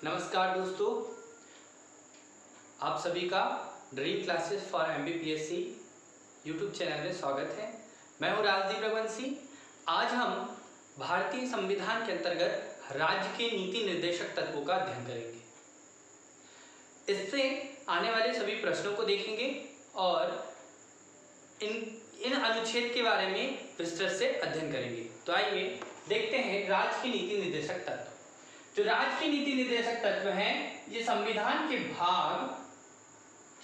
नमस्कार दोस्तों, आप सभी का dream classes for MBPSC YouTube channel में स्वागत है। मैं हूं राजदीप रघुवंशी। आज हम भारतीय संविधान के अंतर्गत राज्य के नीति निर्देशक तत्वों का अध्ययन करेंगे। इससे आने वाले सभी प्रश्नों को देखेंगे और इन अनुच्छेद के बारे में विस्तृत से अध्ययन करेंगे। तो आइए देखते हैं राज्य के नीति निर्देशक तत्व। जो राज्य के नीति निर्देशक तत्व हैं, ये संविधान के भाग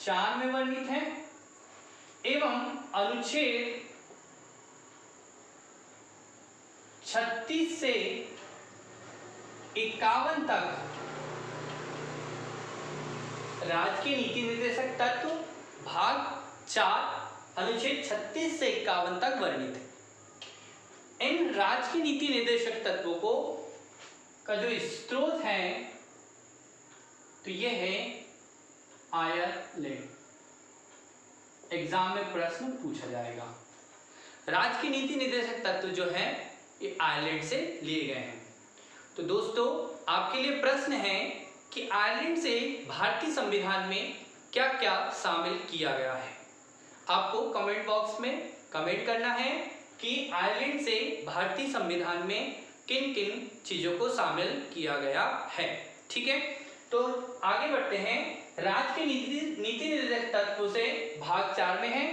4 में वर्णित हैं एवं अनुच्छेद 36 से 51 तक राज्य के नीति निर्देशक तत्व भाग 4 अनुच्छेद 36 से 51 तक वर्णित है। इन राज्य के नीति निर्देशक तत्वों को का जो स्रोत है तो ये है आयरलैंड। एग्जाम में प्रश्न पूछा जाएगा। राज्य के नीति निर्देशक तत्व जो है ये आयरलैंड से लिए गए हैं। तो दोस्तों, आपके लिए प्रश्न है कि आयरलैंड से भारतीय संविधान में क्या क्या शामिल किया गया है। आपको कमेंट बॉक्स में कमेंट करना है कि आयरलैंड से भारतीय संविधान में किन किन चीजों को शामिल किया गया है। ठीक है, तो आगे बढ़ते हैं। राज्य के नीति निर्देशक तत्व से भाग 4 में है,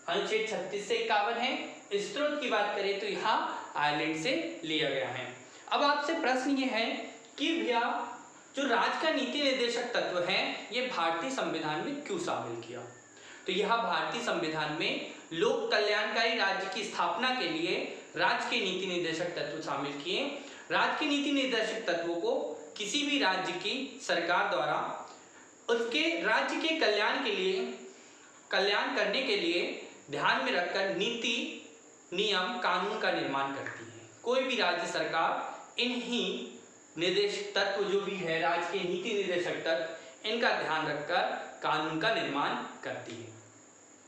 अनुच्छेद 36 से 51 है। स्रोत की बात करें तो यहाँ आयरलैंड से लिया गया है। अब आपसे प्रश्न ये है कि भैया जो राज्य का नीति निर्देशक तत्व है ये भारतीय संविधान में क्यों शामिल किया। तो यह भारतीय संविधान में लोक कल्याणकारी राज्य की स्थापना के लिए राज्य के नीति निर्देशक तत्व शामिल किए। राज्य के नीति निर्देशक तत्वों को किसी भी राज्य की सरकार द्वारा उसके राज्य के कल्याण करने के लिए ध्यान में रखकर नीति, नियम, कानून का निर्माण करती है। कोई भी राज्य सरकार इन्हीं निर्देशक तत्व जो भी है राज्य के नीति निर्देशक तत्व, इनका ध्यान रखकर कानून का निर्माण करती है।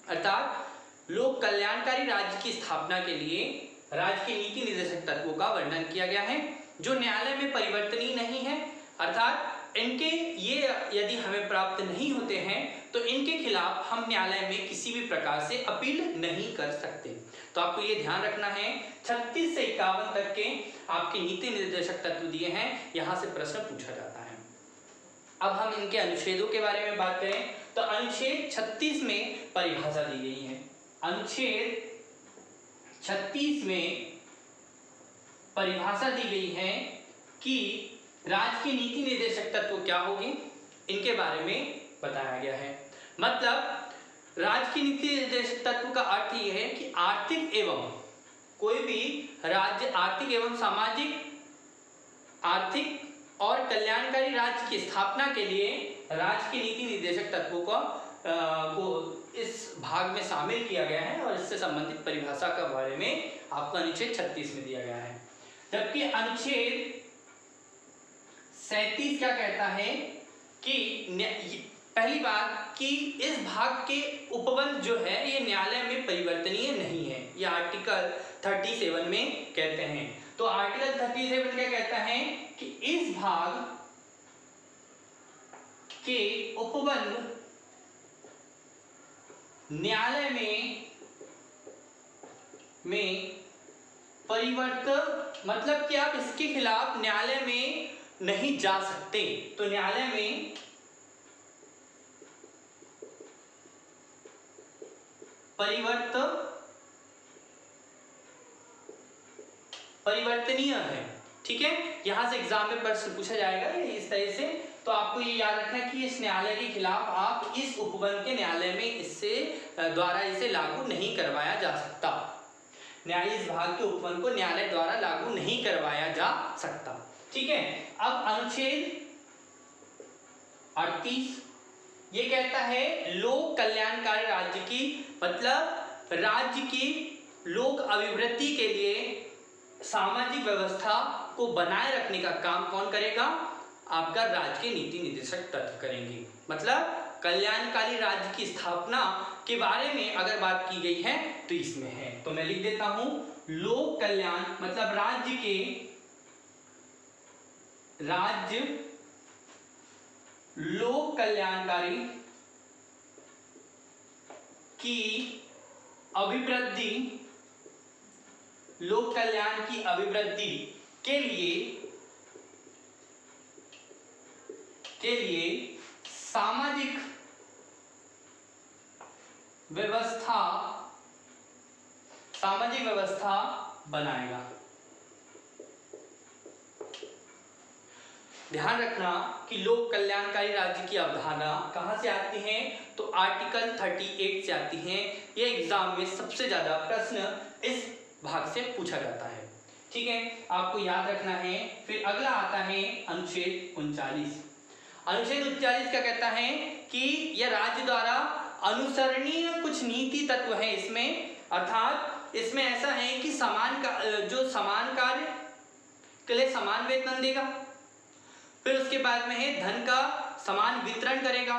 अर्थात लोक कल्याणकारी राज्य की स्थापना के लिए राज्य के नीति निर्देशक तत्वों का वर्णन किया गया है जो न्यायालय में परिवर्तनीय नहीं है। अर्थात इनके ये यदि हमें प्राप्त नहीं होते हैं तो इनके खिलाफ हम न्यायालय में किसी भी प्रकार से अपील नहीं कर सकते। तो आपको ये ध्यान रखना है। 36 से 51 तक के आपके नीति निर्देशक तत्व दिए हैं, यहाँ से प्रश्न पूछा जाता है। अब हम इनके अनुच्छेदों के बारे में बात करें तो अनुच्छेद 36 में परिभाषा दी गई है। अनुच्छेद 36 में परिभाषा दी गई है कि राज्य के नीति निर्देशक तत्व क्या होंगे, इनके बारे में बताया गया है। मतलब राज्य के नीति निर्देशक तत्व का अर्थ यह है कि आर्थिक एवं कोई भी राज्य आर्थिक एवं सामाजिक, आर्थिक और कल्याणकारी राज्य की स्थापना के लिए राज्य के नीति निर्देशक तत्वों को इस भाग में शामिल किया गया है और इससे संबंधित परिभाषा के बारे में आपको अनुच्छेद 36 में दिया गया है। जबकि अनुच्छेद 37 क्या कहता है कि पहली बात कि इस भाग के उपबंध जो है ये न्यायालय में परिवर्तनीय नहीं है। ये आर्टिकल 37 में कहते हैं। तो आर्टिकल 37 क्या कहता है कि इस भाग के उपबंध न्यायालय में परिवर्तन, मतलब कि आप इसके खिलाफ न्यायालय में नहीं जा सकते। तो न्यायालय में परिवर्तनीय है। ठीक है, यहां से एग्जाम में प्रश्न पूछा जाएगा इस तरह से। तो आपको ये याद रखना कि इस न्यायालय के खिलाफ आप इस उपबंध के न्यायालय में इससे द्वारा इसे लागू नहीं करवाया जा सकता। न्यायालय इस भाग के उपबंध को न्यायालय द्वारा लागू नहीं करवाया जा सकता। ठीक है, अब अनुच्छेद 38 ये कहता है लोक कल्याणकारी राज्य की, मतलब राज्य की लोक अभिवृद्धि के लिए सामाजिक व्यवस्था को बनाए रखने का काम कौन करेगा, आपका राज्य के नीति निर्देशक तत्व करेंगे। मतलब कल्याणकारी राज्य की स्थापना के बारे में अगर बात की गई है तो इसमें है। तो मैं लिख देता हूं लोक कल्याण, मतलब राज्य लोक कल्याणकारी की अभिवृद्धि, लोक कल्याण की अभिवृद्धि के लिए सामाजिक व्यवस्था बनाएगा। ध्यान रखना कि लोक कल्याणकारी राज्य की अवधारणा कहां से आती है, तो आर्टिकल 38 से आती है। ये एग्जाम में सबसे ज्यादा प्रश्न इस भाग से पूछा जाता है, ठीक है, आपको याद रखना है। फिर अगला आता है अनुच्छेद 39। अनुच्छेद 39 क्या कहता है कि यह राज्य द्वारा अनुसरणीय कुछ नीति तत्व है इसमें, अर्थात इसमें ऐसा है कि समान कार्य के लिए समान वेतन देगा। फिर उसके बाद में है धन का समान वितरण करेगा,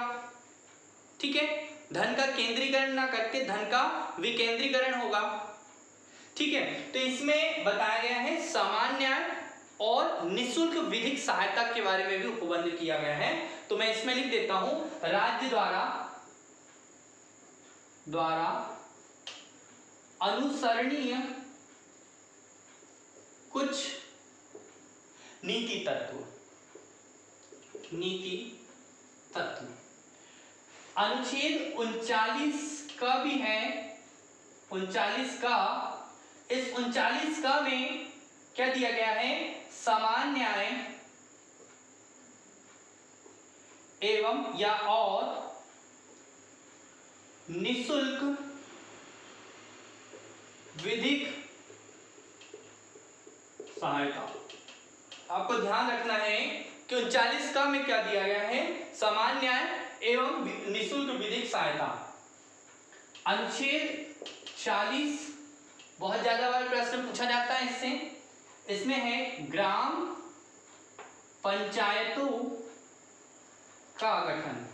ठीक है, धन का केंद्रीकरण ना करके धन का विकेंद्रीकरण होगा, ठीक है। तो इसमें बताया गया है समान न्याय और निःशुल्क विधिक सहायता के बारे में भी उपबंध किया गया है। तो मैं इसमें लिख देता हूं, राज्य द्वारा अनुसरणीय कुछ नीति तत्व। अनुच्छेद 39 का भी है, 39 का, इस 39 का में क्या दिया गया है, समान न्याय एवं या और निःशुल्क विधिक सहायता। आपको ध्यान रखना है कि 39 का में क्या दिया गया है, समान न्याय एवं निःशुल्क विधिक सहायता। अनुच्छेद 40 बहुत ज्यादा बार प्रश्न पूछा जाता है इससे, इसमें है ग्राम पंचायतों का गठन,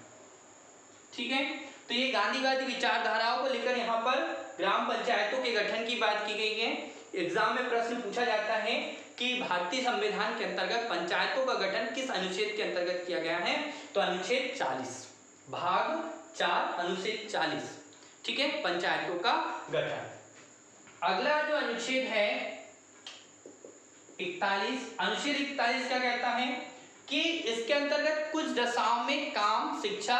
ठीक है। तो ये गांधीवादी विचारधाराओं को लेकर यहाँ पर ग्राम पंचायतों के गठन की बात की गई है। एग्जाम में प्रश्न पूछा जाता है कि भारतीय संविधान के अंतर्गत पंचायतों का गठन किस अनुच्छेद के अंतर्गत किया गया है, तो अनुच्छेद 40 भाग 4 अनुच्छेद 40, ठीक है, पंचायतों का गठन। अगला जो अनुच्छेद है 41, अनुच्छेद 41 क्या कहता है कि इसके अंतर्गत कुछ दशाओं में काम, शिक्षा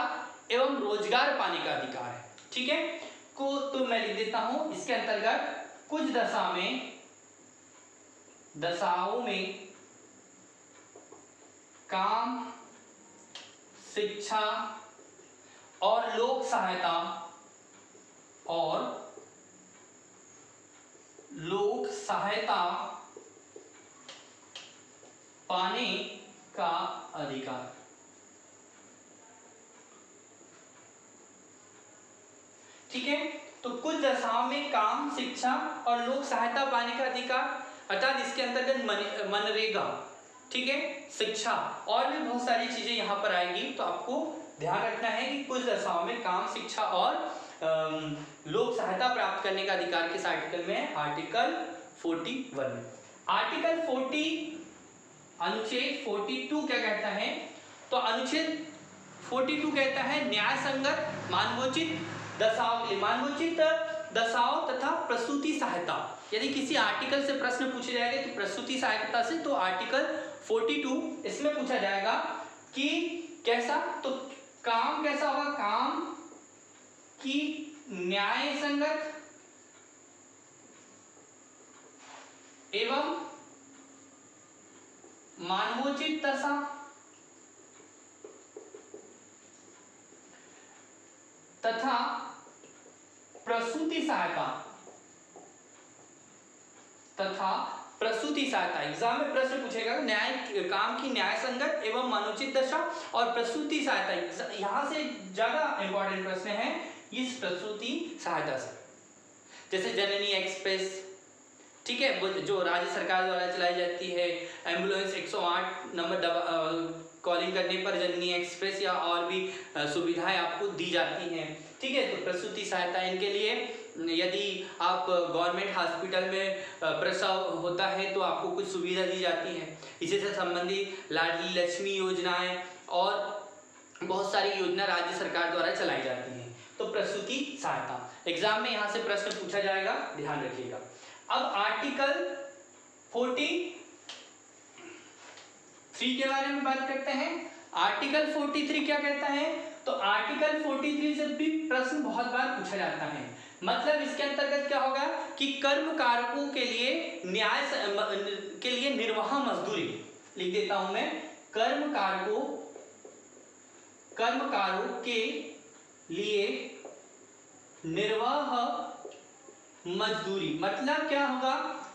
एवं रोजगार पाने का अधिकार है, ठीक है। तो मैं लिख देता हूं, इसके अंतर्गत कुछ दशाओं में काम, शिक्षा और लोक सहायता पाने का अधिकार, ठीक है। तो कुछ दशाओं में काम, शिक्षा और लोक सहायता पाने का अधिकार, अर्थात इसके अंतर्गत मनरेगा, ठीक है, शिक्षा और भी बहुत सारी चीजें यहाँ पर आएंगी। तो आपको ध्यान रखना है कि कुछ दशाओं में काम, शिक्षा और लोक सहायता प्राप्त करने का अधिकार किस आर्टिकल में है, आर्टिकल 41। आर्टिकल 40 अनुच्छेद 42 क्या कहता है, तो अनुच्छेद 42 कहता है न्याय संगत मानवोचित दशाओं के लिए, मानवोचित दशाओं तथा प्रसूति सहायता। यदि किसी आर्टिकल से प्रश्न पूछे जाएंगे तो प्रसूति सहायता से, तो आर्टिकल 42 इसमें पूछा जाएगा कि कैसा, तो काम कैसा होगा, काम की न्याय संगत एवं मानवोचित दशा तथा प्रसूति सहायता। एग्जाम में प्रश्न पूछेगा न्याय, काम की न्याय संगत एवं मानवोचित दशा और प्रसूति सहायता, यहां से ज्यादा इंपॉर्टेंट प्रश्न है इस प्रसूति सहायता से। जैसे जननी एक्सप्रेस, ठीक है, जो राज्य सरकार द्वारा चलाई जाती है, एम्बुलेंस 108 नंबर कॉलिंग करने पर जननी एक्सप्रेस या और भी सुविधाएं आपको दी जाती हैं, ठीक है। तो प्रसूति सहायता इनके लिए, यदि आप गवर्नमेंट हॉस्पिटल में प्रसव होता है तो आपको कुछ सुविधा दी जाती है। इसी से संबंधित लाडली लक्ष्मी योजनाएं और बहुत सारी योजना राज्य सरकार द्वारा चलाई जाती हैं। तो प्रसूति सहायता, एग्जाम में यहाँ से प्रश्न पूछा जाएगा, ध्यान रखिएगा। अब आर्टिकल 43 के बारे में बात करते हैं। आर्टिकल 43 क्या कहता है? तो आर्टिकल 43 से भी प्रश्न बहुत बार पूछा जाता है। मतलब इसके अंतर्गत क्या होगा कि कर्म कारकों के लिए के लिए निर्वाह मजदूरी, लिख देता हूं मैं, कर्म कारकों के लिए निर्वाह मजदूरी, मतलब क्या होगा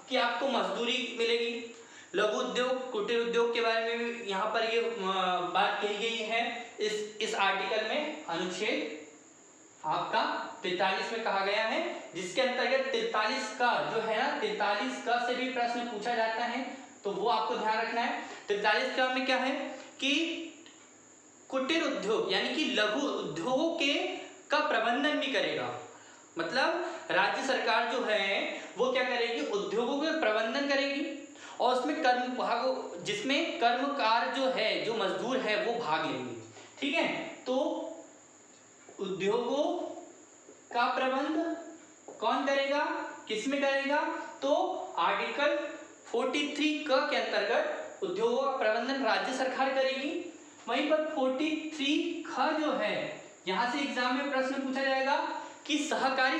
कि आपको मजदूरी मिलेगी। लघु उद्योग कुटीर उद्योग के बारे में भी यहाँ पर ये बात कही गई है इस आर्टिकल में, अनुच्छेद आपका 43 में कहा गया है, जिसके अंतर्गत 43 का जो है ना, 43 का से भी प्रश्न पूछा जाता है, तो वो आपको ध्यान रखना है। 43 का में क्या है कि कुटीर उद्योग यानी कि लघु उद्योगों के का प्रबंधन भी करेगा। मतलब राज्य सरकार जो है वो क्या करेगी, उद्योगों के प्रबंधन करेगी और उसमें कर्म भाग, जिसमें कर्मकार जो है, जो मजदूर है वो भाग लेंगे। ठीक है, तो उद्योगों का प्रबंध कौन करेगा, किसमें करेगा? तो आर्टिकल 43 क के अंतर्गत उद्योगों का प्रबंधन राज्य सरकार करेगी। वहीं पर 43 ख जो है, यहां से एग्जाम में प्रश्न पूछा जाएगा कि सहकारी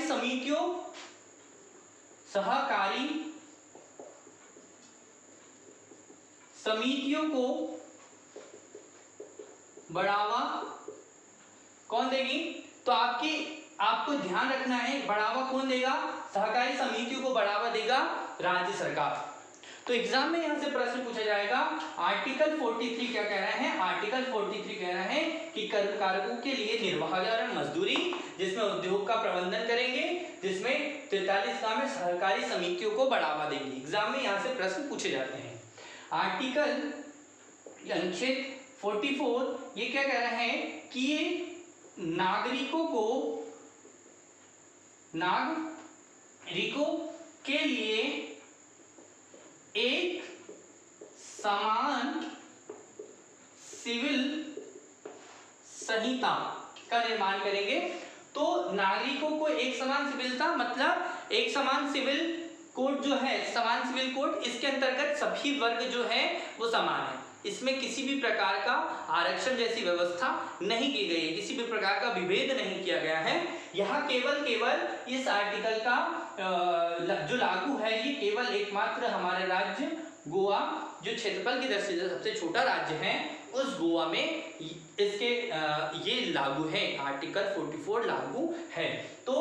समितियों को बढ़ावा कौन देगी? तो आपको ध्यान रखना है, बढ़ावा कौन देगा? सहकारी समितियों को बढ़ावा देगा राज्य सरकार। तो एग्जाम में यहां से प्रश्न पूछा जाएगा, आर्टिकल 43 क्या कह रहे हैं? आर्टिकल 43 कह रहे हैं कि कर्मकारों के लिए निर्वाह मजदूरी, जिसमें उद्योग का प्रबंधन करेंगे, जिसमें 43 का में सहकारी समितियों को बढ़ावा देंगे। एग्जाम में यहां से प्रश्न पूछे जाते हैं। आर्टिकल अनुच्छेद 44 ये क्या कह रहे हैं कि ये नागरिकों के लिए एक समान सिविल संहिता का निर्माण करेंगे। तो नागरिकों को एक समान सिविलता, मतलब एक समान सिविल कोड जो है, समान सिविल कोड, इसके अंतर्गत सभी वर्ग जो है वो समान है। इसमें किसी भी प्रकार का आरक्षण जैसी व्यवस्था नहीं की गई है, किसी भी प्रकार का विभेद नहीं किया गया है। यहाँ केवल इस आर्टिकल का जो लागू है ये केवल एकमात्र हमारे राज्य गोवा, जो क्षेत्रफल की दृष्टि से सबसे छोटा राज्य है, उस गोवा में इसके ये लागू है, आर्टिकल 44 लागू है। तो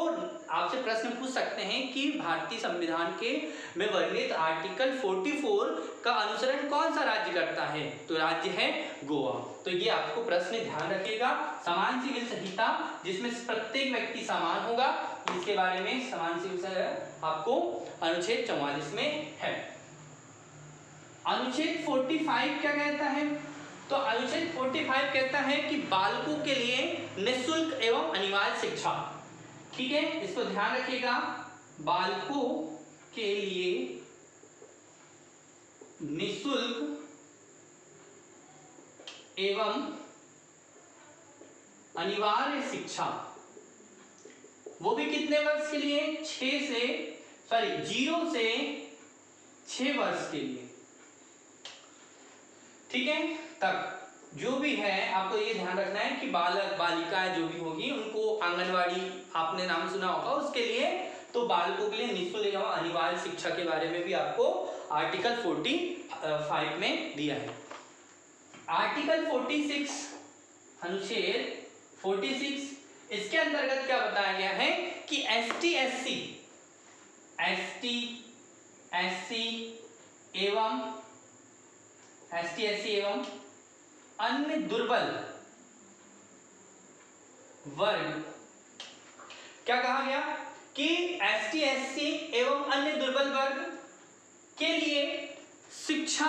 आपसे प्रश्न पूछ सकते हैं कि भारतीय संविधान के में वर्णित आर्टिकल 44 का अनुसरण कौन सा राज्य करता है? तो राज्य है गोवा। तो ये आपको प्रश्न ध्यान रखिएगा। समान सिविल संहिता, जिसमें प्रत्येक व्यक्ति समान होगा, इसके बारे में समान सिविल संहिता आपको अनुच्छेद 44 में है। अनुच्छेद 45 क्या कहता है? तो अनुच्छेद 45 कहता है कि बालकों के लिए निःशुल्क एवं अनिवार्य शिक्षा। ठीक है, इसको ध्यान रखिएगा, बालकों के लिए निःशुल्क एवं अनिवार्य शिक्षा, वो भी कितने वर्ष के लिए? 0 से 6 वर्ष के लिए। ठीक है, तक जो भी है आपको ये ध्यान रखना है कि बालक बालिकाएं जो भी होगी उनको आंगनवाड़ी आपने नाम सुना होगा उसके लिए, तो बालकों के लिए निःशुल्क एवं अनिवार्य शिक्षा के बारे में भी आपको आर्टिकल 45 में दिया है। आर्टिकल 46 अनुच्छेद 46 इसके अंतर्गत क्या बताया गया है कि एसटी एससी एवं अन्य दुर्बल वर्ग, क्या कहा गया कि एससी एवं अन्य दुर्बल वर्ग के लिए शिक्षा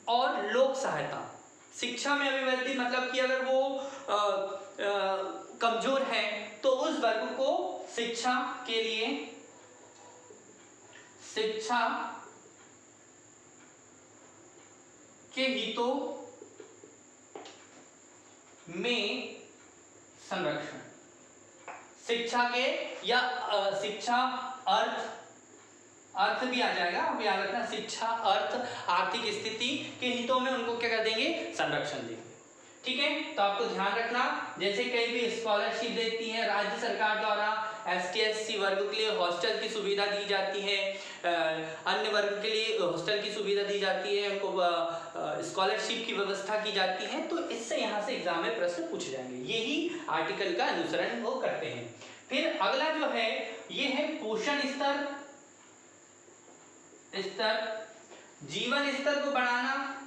और लोक सहायता। शिक्षा में अभिवृद्धि, मतलब कि अगर वो कमजोर है तो उस वर्ग को शिक्षा के लिए शिक्षा के हितों में संरक्षण, शिक्षा के या शिक्षा अर्थ भी आ जाएगा, अब याद रखना, शिक्षा अर्थ आर्थिक स्थिति के हितों में उनको क्या कर देंगे, संरक्षण देंगे। ठीक है, तो आपको ध्यान रखना, जैसे कई भी स्कॉलरशिप देती है राज्य सरकार द्वारा, ST/SC वर्ग के लिए हॉस्टल की सुविधा दी जाती है, अन्य वर्ग के लिए हॉस्टल की सुविधा दी जाती है, उनको स्कॉलरशिप की व्यवस्था की जाती है, तो इससे यहाँ से एग्जाम में प्रश्न पूछे जाएंगे, यही आर्टिकल का अनुसरण वो करते हैं। फिर अगला जो है ये है पोषण स्तर, जीवन स्तर को बढ़ाना।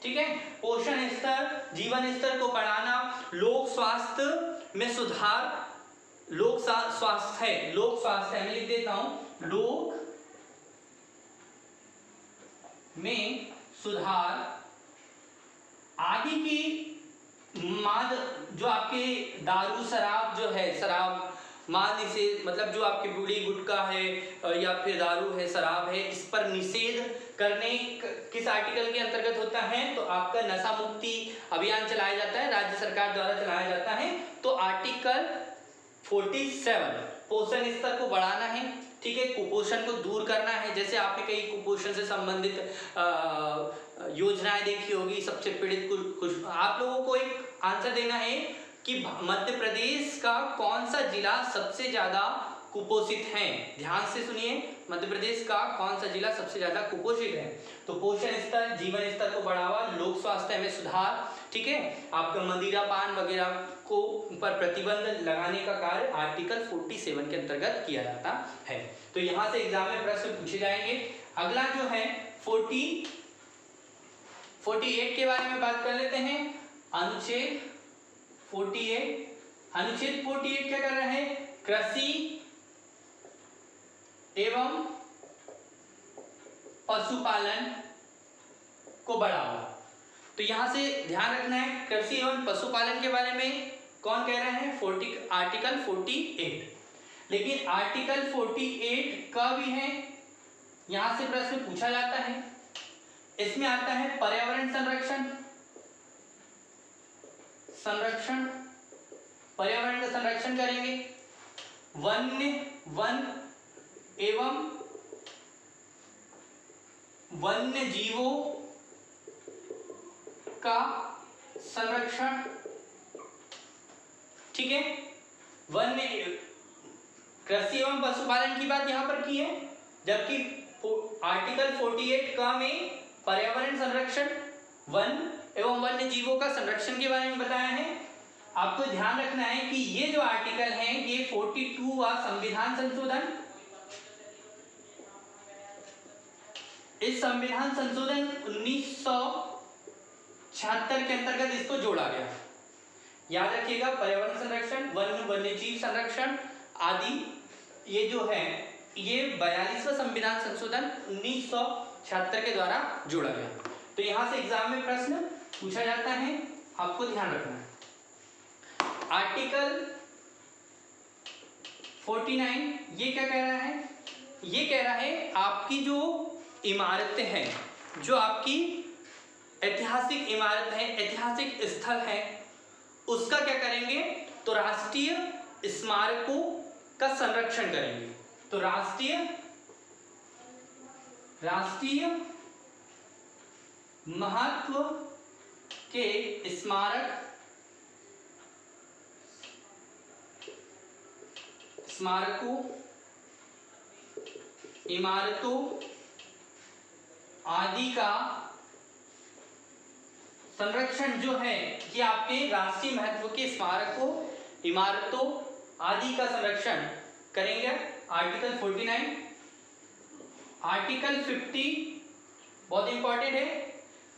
ठीक है, पोषण स्तर, जीवन स्तर को बढ़ाना, लोक स्वास्थ्य में सुधार, लोक स्वास्थ्य मैं लिख देता हूं, लोक में सुधार आदि की माद, जो आपके दारू शराब जो है, शराब माद निषेध, मतलब जो आपकी बीड़ी गुटखा है या फिर दारू है, शराब है, इस पर निषेध करने किस आर्टिकल के अंतर्गत होता है, तो आपका नशा मुक्ति अभियान चलाया जाता है, राज्य सरकार द्वारा चलाया जाता है, तो आर्टिकल 47 पोषण स्तर को बढ़ाना है। ठीक है, कुपोषण को दूर करना है, जैसे आपने कई कुपोषण से संबंधित योजनाएं देखी होगी, सबसे पीड़ित कुछ, आप लोगों को एक आंसर देना है कि मध्य प्रदेश का कौन सा जिला सबसे ज्यादा कुपोषित है। ध्यान से सुनिए, मध्य प्रदेश का कौन सा जिला सबसे ज्यादा कुपोषित है, तो पोषण स्तर, जीवन स्तर को बढ़ावा, लोक स्वास्थ्य में सुधार, ठीक है, आपका मदिरा पान वगैरह को पर प्रतिबंध लगाने का कार्य आर्टिकल 47 के अंतर्गत किया जाता है। तो यहाँ से एग्जाम में प्रश्न पूछे जाएंगे। अगला जो है 48 के बारे में बात कर लेते हैं। अनुच्छेद 48 क्या कर रहे हैं, कृषि एवं पशुपालन को बढ़ावा। तो यहां से ध्यान रखना है, कृषि एवं पशुपालन के बारे में कौन कह रहे हैं, आर्टिकल 48। लेकिन आर्टिकल 48 का भी है, यहां से प्रश्न पूछा जाता है। इसमें आता है पर्यावरण संरक्षण, पर्यावरण का संरक्षण करेंगे, एवं वन्य जीवों का संरक्षण। ठीक है, कृषि एवं पशुपालन की बात यहां पर की है, जबकि आर्टिकल 48 का में पर्यावरण संरक्षण, वन एवं वन्य जीवों का संरक्षण के बारे में बताया है। आपको ध्यान रखना है कि ये जो आर्टिकल है ये 42वां संविधान संशोधन, इस संविधान संशोधन 1976 के अंतर्गत इसको जोड़ा गया। याद रखिएगा, पर्यावरण संरक्षण, वन्य जीव संरक्षण आदि, ये जो है ये 42वां संविधान संशोधन 1976 के द्वारा जोड़ा गया। तो यहां से एग्जाम में प्रश्न पूछा जाता है, आपको ध्यान रखना है। आर्टिकल 49 ये क्या कह रहा है, ये कह रहा है आपकी जो इमारतें हैं, जो आपकी ऐतिहासिक इमारत है, ऐतिहासिक स्थल है, उसका क्या करेंगे, तो राष्ट्रीय स्मारकों का संरक्षण करेंगे। तो राष्ट्रीय महत्व के स्मारकों, इमारतों आदि का संरक्षण जो है, कि आपके राष्ट्रीय महत्व के स्मारकों, इमारतों आदि का संरक्षण करेंगे। आर्टिकल 49। आर्टिकल 50 बहुत इंपॉर्टेंट है,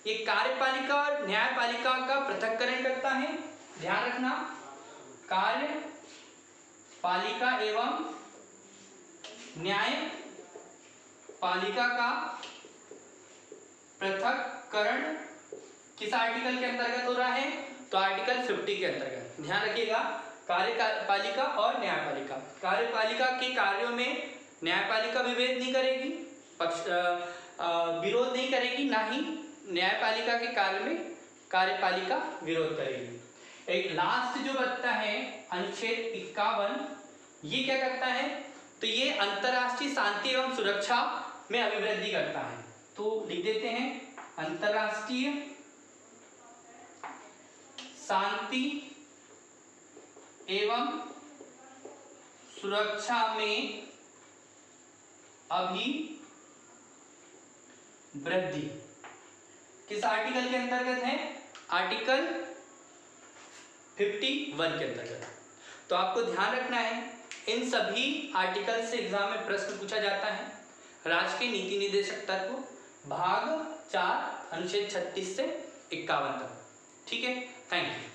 ये कार्यपालिका और न्यायपालिका का पृथक्करण करता है। ध्यान रखना, कार्यपालिका एवं न्यायपालिका का पृथक्करण किस आर्टिकल के अंतर्गत हो रहा है, तो आर्टिकल 50 के अंतर्गत। ध्यान रखिएगा, कार्यपालिका और न्यायपालिका, कार्यपालिका के कार्यों में न्यायपालिका विभेद नहीं करेगी, विरोध नहीं करेगी, ना ही न्यायपालिका के कार्य में कार्यपालिका विरोध करेगी। एक लास्ट जो बचता है अनुच्छेद 51, ये क्या करता है? तो ये अंतरराष्ट्रीय शांति एवं सुरक्षा में अभिवृद्धि करता है। तो लिख देते हैं अंतरराष्ट्रीय शांति एवं सुरक्षा में अभिवृद्धि किस आर्टिकल के अंतर्गत है? आर्टिकल 51 के अंतर्गत। तो आपको ध्यान रखना है इन सभी आर्टिकल से एग्जाम में प्रश्न पूछा जाता है। राज्य के नीति निदेशक तत्व भाग 4 अनुच्छेद 36 से 51 तक। ठीक है, थैंक यू।